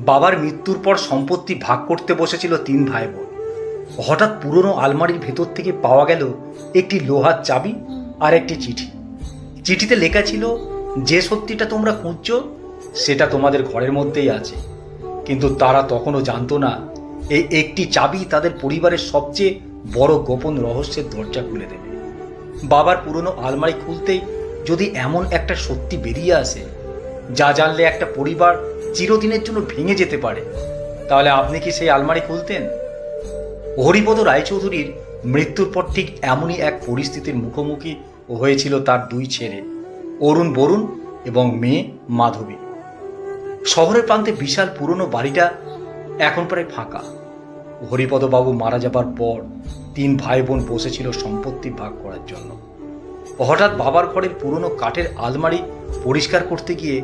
বাবার মৃত্যুর পর সম্পত্তি ভাগ করতে বসেছিল তিন ভাই বোন। হঠাৎ পুরনো আলমারির ভেতর থেকে পাওয়া গেল একটি লোহার চাবি আর একটি চিঠি। চিঠিতে লেখা ছিল, যে সত্যিটা তোমরা খুঁজছো সেটা তোমাদের ঘরের মধ্যেই আছে। কিন্তু তারা তখনও জানতো না এই একটি চাবি তাদের পরিবারের সবচেয়ে বড় গোপন রহস্যের দরজা খুলে দেবে। বাবার পুরনো আলমারি খুলতেই যদি এমন একটা সত্যি বেরিয়ে আসে যা জানলে একটা পরিবার চিরদিনের জন্য ভেঙে যেতে পারে, তাহলে আপনি কি সেই আলমারি খুলতেন? হরিপদ রায়চৌধুরীর মৃত্যুর পর ঠিক এমনই এক পরিস্থিতির মুখোমুখি হয়েছিল তার দুই ছেলে, অরুণ বরুণ এবং মেয়ে মাধবী। শহরের প্রান্তে বিশাল পুরনো বাড়িটা এখন প্রায় ফাঁকা। হরিপদবাবু মারা যাবার পর তিন ভাই বোন বসেছিল সম্পত্তি ভাগ করার জন্য। হঠাৎ বাবার ঘরের পুরনো কাঠের আলমারি পরিষ্কার করতে গিয়ে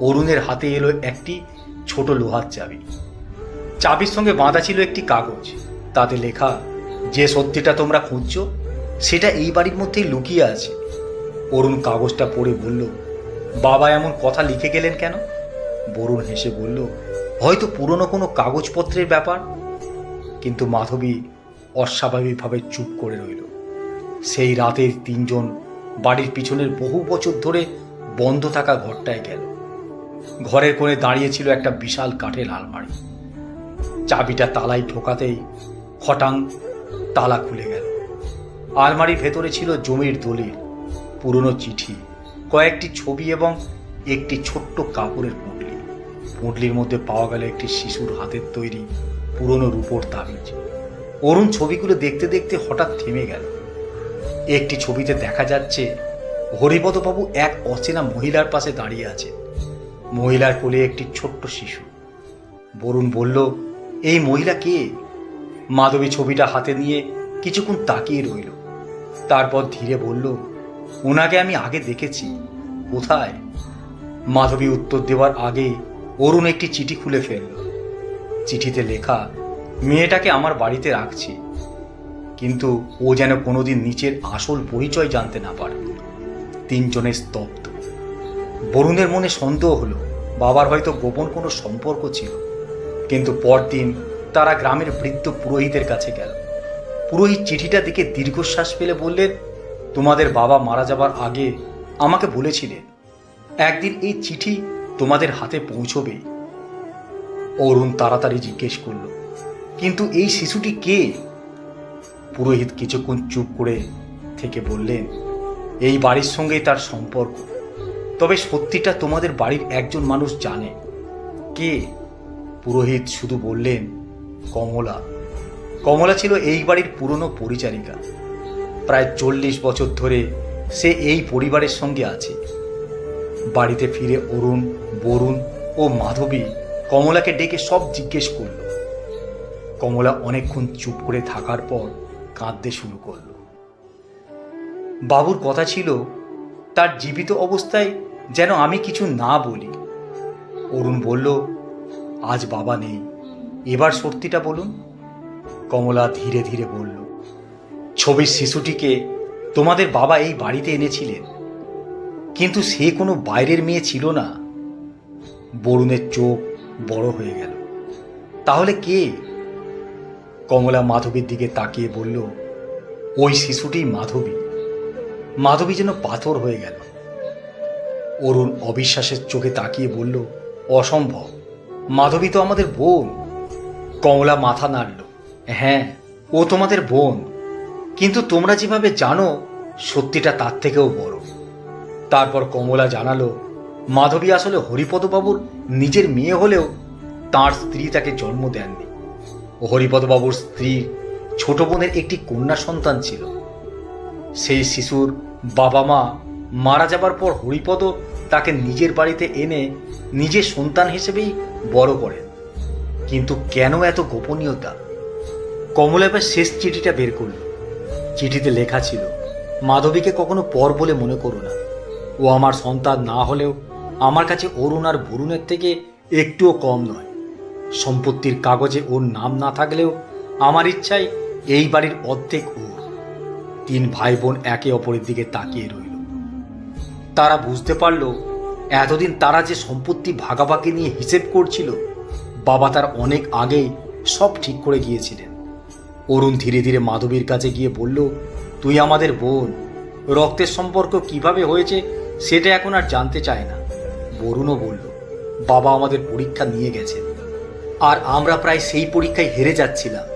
অরুণের হাতে এলো একটি ছোট লোহার চাবি। চাবির সঙ্গে বাঁধা ছিল একটি কাগজ, তাতে লেখা, যে সত্যিটা তোমরা খুঁজছো সেটা এই বাড়ির মধ্যেই লুকিয়ে আছে। অরুণ কাগজটা পড়ে বলল, বাবা এমন কথা লিখে গেলেন কেন? বরুণ হেসে বলল, হয়তো পুরনো কোনো কাগজপত্রের ব্যাপার। কিন্তু মাধবী অস্বাভাবিকভাবে চুপ করে রইল। সেই রাতের তিনজন বাড়ির পিছনের বহু বছর ধরে বন্ধ থাকা ঘরটায় গেল। ঘরের কোণে দাঁড়িয়েছিল একটা বিশাল কাঠের আলমারি। চাবিটা তালায় ঢোকাতেই খটাং তালা খুলে গেল। আলমারির ভেতরে ছিল জমির দলিল, পুরনো চিঠি, কয়েকটি ছবি এবং একটি ছোট্ট কাপড়ের পুঁটলি। পুঁটলির মধ্যে পাওয়া গেল একটি শিশুর হাতের তৈরি পুরনো রূপোর তাবিজ। অরুণ ছবিগুলো দেখতে দেখতে হঠাৎ থেমে গেল। একটি ছবিতে দেখা যাচ্ছে হরিপদবাবু এক অচেনা মহিলার পাশে দাঁড়িয়ে আছেন। মহিলার কোলে একটি ছোট্ট শিশু। বরুণ বলল, এই মহিলা কে? মাধবী ছবিটা হাতে নিয়ে কিছুক্ষণ তাকিয়ে রইল। তারপর ধীরে বলল, ওনাকে আমি আগে দেখেছি। কোথায়? মাধবী উত্তর দেওয়ার আগে অরুণ একটি চিঠি খুলে ফেলল। চিঠিতে লেখা, মেয়েটাকে আমার বাড়িতে রাখছি, কিন্তু ও যেন কোনোদিন নিচের আসল পরিচয় জানতে না পারে। তিনজনে স্তব্ধ। বরুণের মনে সন্দেহ হলো বাবার হয়তো গোপন কোনো সম্পর্ক ছিল। কিন্তু পরদিন তারা গ্রামের বৃদ্ধ পুরোহিতের কাছে গেল। পুরোহিত চিঠিটা দেখে দীর্ঘশ্বাস ফেলে বললেন, তোমাদের বাবা মারা যাবার আগে আমাকে বলেছিলেন একদিন এই চিঠি তোমাদের হাতে পৌঁছবে। অরুণ তাড়াতাড়ি জিজ্ঞেস করল, কিন্তু এই শিশুটি কে? পুরোহিত কিছুক্ষণ চুপ করে থেকে বললেন, এই বাড়ির সঙ্গেই তার সম্পর্ক। তবে সত্যিটা তোমাদের বাড়ির একজন মানুষ জানে। কে? পুরোহিত শুধু বললেন, কমলা। কমলা ছিল এই বাড়ির পুরনো পরিচারিকা। প্রায় 40 বছর ধরে সে এই পরিবারের সঙ্গে আছে। বাড়িতে ফিরে অরুণ, বরুণ ও মাধবী কমলাকে ডেকে সব জিজ্ঞেস করল। কমলা অনেকক্ষণ চুপ করে থাকার পর কাঁদতে শুরু করল। বাবুর কথা ছিল, তার জীবিত অবস্থায় যেন আমি কিছু না বলি। অরুণ বলল, আজ বাবা নেই, এবার সত্যিটা বলুন। কমলা ধীরে ধীরে বলল, ছবির শিশুটিকে তোমাদের বাবা এই বাড়িতে এনেছিলেন, কিন্তু সে কোনো বাইরের মেয়ে ছিল না। বরুণের চোখ বড় হয়ে গেল। তাহলে কে? কমলা মাধবীর দিকে তাকিয়ে বলল, ওই শিশুটি মাধবী। মাধবী যেন পাথর হয়ে গেল। অরুণ অবিশ্বাসের চোখে তাকিয়ে বলল, অসম্ভব, মাধবী তো আমাদের বোন। কমলা মাথা নাড়ল, হ্যাঁ, ও তোমাদের বোন, কিন্তু তোমরা যেভাবে জানো সত্যিটা তার থেকেও বড়। তারপর কমলা জানালো, মাধবী আসলে হরিপদবাবুর নিজের মেয়ে হলেও তার স্ত্রী তাকে জন্ম দেননি। হরিপদবাবুর স্ত্রীর ছোট বোনের একটি কন্যা সন্তান ছিল। সেই শিশুর বাবা মা মারা যাবার পর হরিপদ তাকে নিজের বাড়িতে এনে নিজের সন্তান হিসেবেই বড় করেন। কিন্তু কেন এত গোপনীয়তা? কমলা এবার শেষ চিঠিটা বের করল। চিঠিতে লেখা ছিল, মাধবীকে কখনো পর বলে মনে করো না। ও আমার সন্তান না হলেও আমার কাছে অরুণ আর বরুণের থেকে একটুও কম নয়। সম্পত্তির কাগজে ওর নাম না থাকলেও আমার ইচ্ছায় এই বাড়ির অর্ধেক ওর। তিন ভাই বোন একে অপরের দিকে তাকিয়ে রইল। তারা বুঝতে পারল এতদিন তারা যে সম্পত্তি ভাগাভাগি নিয়ে হিসেব করছিল, বাবা তার অনেক আগেই সব ঠিক করে গিয়েছিলেন। অরুণ ধীরে ধীরে মাধবীর কাছে গিয়ে বলল, তুই আমাদের বোন, রক্তের সম্পর্ক কিভাবে হয়েছে সেটা এখন আর জানতে চায় না। বরুণও বলল, বাবা আমাদের পরীক্ষা নিয়ে গেছেন, আর আমরা প্রায় সেই পরীক্ষায় হেরে যাচ্ছিলাম।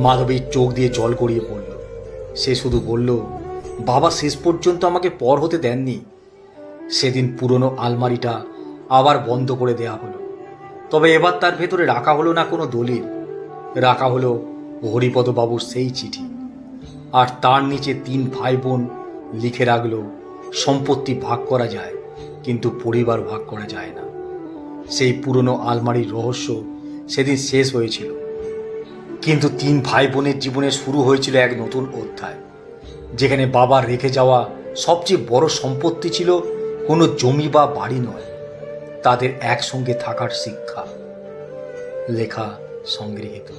মাধবীর চোখ দিয়ে জল গড়িয়ে পড়ল। সে শুধু বলল, বাবা শেষ পর্যন্ত আমাকে পর হতে দেননি। সেদিন পুরনো আলমারিটা আবার বন্ধ করে দেয়া হলো, তবে এবার তার ভেতরে রাখা হলো না কোনো দলিল, রাখা হলো হরিপদবাবুর সেই চিঠি। আর তার নিচে 3 ভাই বোন লিখে রাখলো, সম্পত্তি ভাগ করা যায় কিন্তু পরিবার ভাগ করা যায় না। সেই পুরনো আলমারির রহস্য সেদিন শেষ হয়েছিল, কিন্তু 3 ভাই বোনের জীবনে শুরু হয়েছিল এক নতুন অধ্যায়, যেখানে বাবার রেখে যাওয়া সবচেয়ে বড় সম্পত্তি ছিল কোনো জমি বা বাড়ি নয়, তাদের একসঙ্গে থাকার শিক্ষা। লেখা সংগৃহীত।